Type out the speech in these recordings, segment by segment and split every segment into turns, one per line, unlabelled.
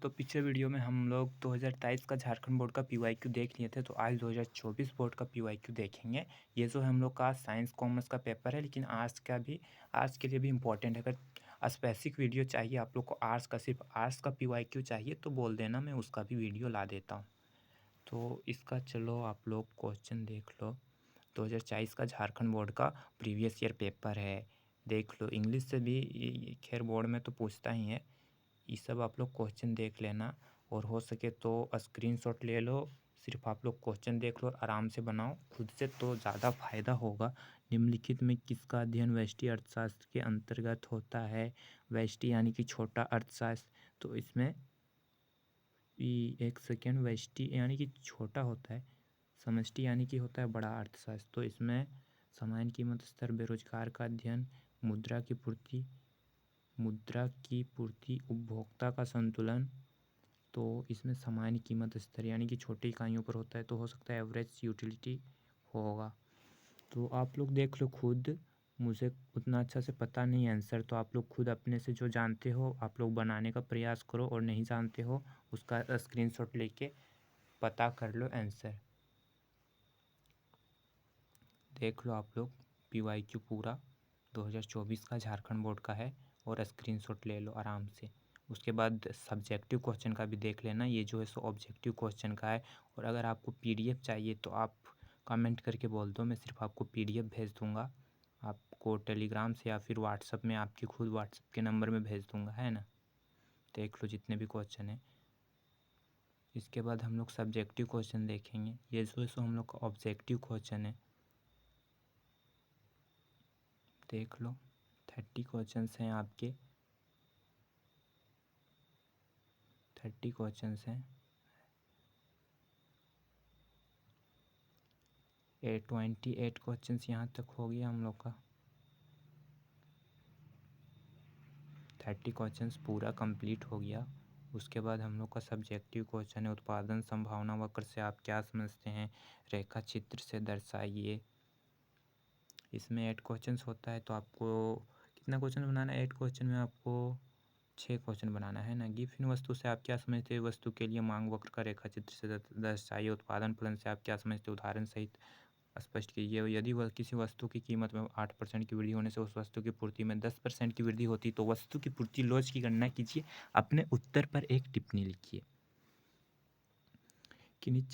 तो पिछले वीडियो में हम लोग 2023 का झारखंड बोर्ड का पीवाईक्यू देख लिए थे, तो आज 2024 बोर्ड का पीवाईक्यू देखेंगे। ये जो है हम लोग का साइंस कॉमर्स का पेपर है, लेकिन आज के लिए भी इम्पोर्टेंट है। अगर स्पेसिफिक वीडियो चाहिए आप लोग को आर्ट्स का, सिर्फ आर्ट्स का पीवाईक्यू चाहिए तो बोल देना, मैं उसका भी वीडियो ला देता हूँ। तो इसका चलो आप लोग क्वेश्चन देख लो। 2024 का झारखंड बोर्ड का प्रीवियस ईयर पेपर है, देख लो। इंग्लिश से भी खैर बोर्ड में तो पूछता ही है। ये सब आप लोग क्वेश्चन देख लेना, और हो सके तो स्क्रीनशॉट ले लो। सिर्फ आप लोग क्वेश्चन देख लो और आराम से बनाओ खुद से, तो ज़्यादा फायदा होगा। निम्नलिखित में किसका अध्ययन व्यष्टि अर्थशास्त्र के अंतर्गत होता है? व्यष्टि यानी कि छोटा अर्थशास्त्र। तो इसमें एक सेकेंड, व्यष्टि यानी कि छोटा होता है, समष्टि यानी कि होता है बड़ा अर्थशास्त्र। तो इसमें सामान्य कीमत स्तर, बेरोजगार का अध्ययन, मुद्रा की पूर्ति, उपभोक्ता का संतुलन। तो इसमें सामान्य कीमत स्तर यानी कि छोटी इकाइयों पर होता है, तो हो सकता है एवरेज यूटिलिटी होगा। तो आप लोग देख लो खुद, मुझे उतना अच्छा से पता नहीं आंसर, तो आप लोग खुद अपने से जो जानते हो आप लोग बनाने का प्रयास करो, और नहीं जानते हो उसका स्क्रीनशॉट लेके पता कर लो आंसर। देख लो आप लोग, पीवाईक्यू पूरा 2024 का झारखंड बोर्ड का है, और स्क्रीनशॉट ले लो आराम से। उसके बाद सब्जेक्टिव क्वेश्चन का भी देख लेना, ये जो है सो ऑब्जेक्टिव क्वेश्चन का है। और अगर आपको पीडीएफ चाहिए तो आप कमेंट करके बोल दो, मैं सिर्फ आपको पीडीएफ भेज दूंगा, आपको टेलीग्राम से या फिर व्हाट्सअप में, आपके खुद व्हाट्सअप के नंबर में भेज दूंगा, है ना। देख लो जितने भी क्वेश्चन हैं। इसके बाद हम लोग सब्जेक्टिव क्वेश्चन देखेंगे, ये जो है सो हम लोग का ऑब्जेक्टिव क्वेश्चन है। देख लो 30 क्वेश्चंस हैं आपके, 30 क्वेश्चंस हैं। 28 क्वेश्चंस यहाँ तक हो गया हम लोग का। 30 क्वेश्चंस पूरा कंप्लीट हो गया। उसके बाद हम लोग का सब्जेक्टिव क्वेश्चन है, उत्पादन संभावना वक्र से आप क्या समझते हैं, रेखा चित्र से दर्शाइए। इसमें 8 क्वेश्चंस होता है, तो आपको कितना क्वेश्चन बनाना है? 8 क्वेश्चन में आपको 6 क्वेश्चन बनाना है ना। गिव इन वस्तु से आप क्या समझते हैं, वस्तु के लिए मांग वक्र का रेखा चित्र से दर्शाइए। उत्पादन फलन से आप क्या समझते हैं, उदाहरण सहित स्पष्ट कीजिए। यदि वह किसी वस्तु की कीमत में 8% की वृद्धि होने से उस वस्तु की पूर्ति में 10% की वृद्धि होती, तो वस्तु की पूर्ति लॉज की गणना कीजिए। अपने उत्तर पर एक टिप्पणी लिखिए। किन्हीं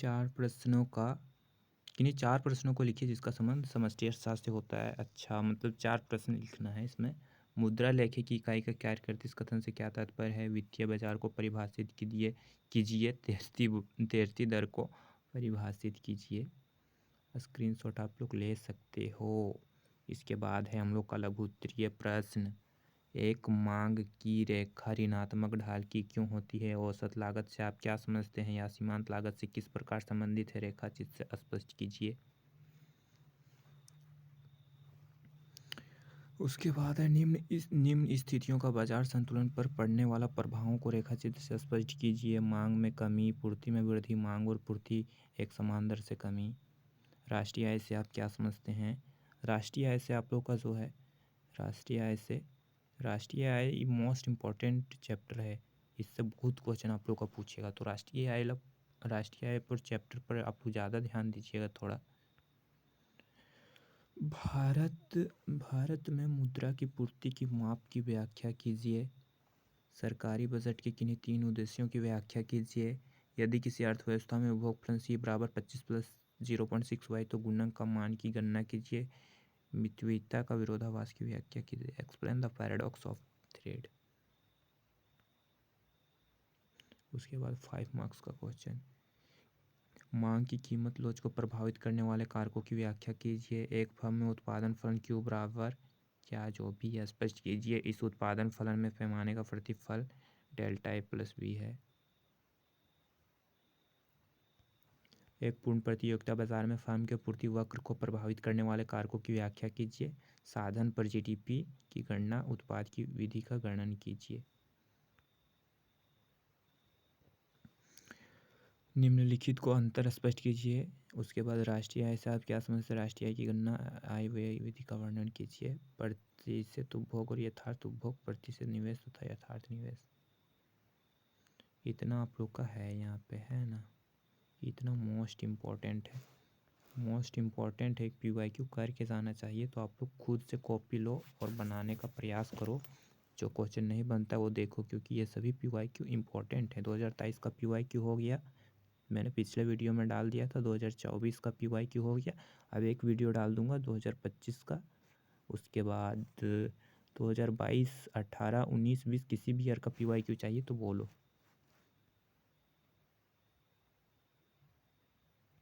चार प्रश्नों को लिखिए जिसका संबंध समष्टि अर्थशास्त्र से होता है। अच्छा, मतलब 4 प्रश्न लिखना है इसमें। मुद्रा लेखे की इकाई का कार्य करती, इस कथन से क्या तात्पर्य है? वित्तीय बाजार को परिभाषित कीजिए। तैरती दर को परिभाषित कीजिए। स्क्रीनशॉट आप लोग ले सकते हो। इसके बाद है हम लोग का लघु उत्तरीय प्रश्न। एक मांग की रेखा ऋणात्मक ढाल की क्यों होती है? औसत लागत से आप क्या समझते हैं, या सीमांत लागत से किस प्रकार संबंधित है? रेखा चित्र से स्पष्ट कीजिए। उसके बाद है निम्न स्थितियों का बाजार संतुलन पर पड़ने वाला प्रभावों को रेखा चित्र से स्पष्ट कीजिए। मांग में कमी, पूर्ति में वृद्धि, मांग और पूर्ति एक समान दर से कमी। राष्ट्रीय आय से आप क्या समझते हैं? राष्ट्रीय आय से आप लोग का जो है, राष्ट्रीय आय मोस्ट इम्पॉर्टेंट चैप्टर है, इससे बहुत क्वेश्चन आप लोग का पूछेगा। तो राष्ट्रीय आय पर चैप्टर पर आप ज़्यादा ध्यान दीजिएगा थोड़ा। भारत में मुद्रा की पूर्ति की माप की व्याख्या कीजिए। सरकारी बजट के किन्हीं 3 उद्देश्यों की व्याख्या कीजिए। यदि किसी अर्थव्यवस्था में उपभोग फलन C बराबर 25 प्लस 0.6y, तो गुणक का मान की गणना कीजिए। मितव्ययिता का विरोधाभास की व्याख्या कीजिए। Explain the paradox of thread. उसके बाद 5 मार्क्स का क्वेश्चन, मांग की कीमत लोच को प्रभावित करने वाले कारकों की व्याख्या कीजिए। एक फर्म में उत्पादन फलन Q बराबर क्या, जो भी है स्पष्ट कीजिए। इस उत्पादन फलन में पैमाने का प्रतिफल डेल्टा A प्लस B है। एक पूर्ण प्रतियोगिता बाजार में फर्म के पूर्ति वक्र को प्रभावित करने वाले कारकों की व्याख्या कीजिए। साधन पर GDP की गणना, उत्पाद की विधि का वर्णन कीजिए। निम्नलिखित को अंतर स्पष्ट कीजिए। उसके बाद राष्ट्रीय आय से आप क्या समझते हैं? राष्ट्रीय आय की गणना, आय व्यय विधि का वर्णन कीजिए। प्रतिशत उपभोग और यथार्थ उपभोग, प्रतिशत निवेश तथा यथार्थ निवेश। इतना आप लोग का है यहाँ पे, है ना, इतना मोस्ट इम्पॉर्टेंट है, मोस्ट इम्पॉर्टेंट है। PYQ करके जाना चाहिए। तो आप लोग खुद से कॉपी लो और बनाने का प्रयास करो। जो क्वेश्चन नहीं बनता वो देखो, क्योंकि ये सभी PYQ इम्पॉर्टेंट है। 2023 का PYQ हो गया, मैंने पिछले वीडियो में डाल दिया था। 2024 का PYQ हो गया, अब एक वीडियो डाल दूंगा 2025 का। उसके बाद 2022, 18, 19, 20 किसी भी ईयर का PYQ चाहिए तो बोलो।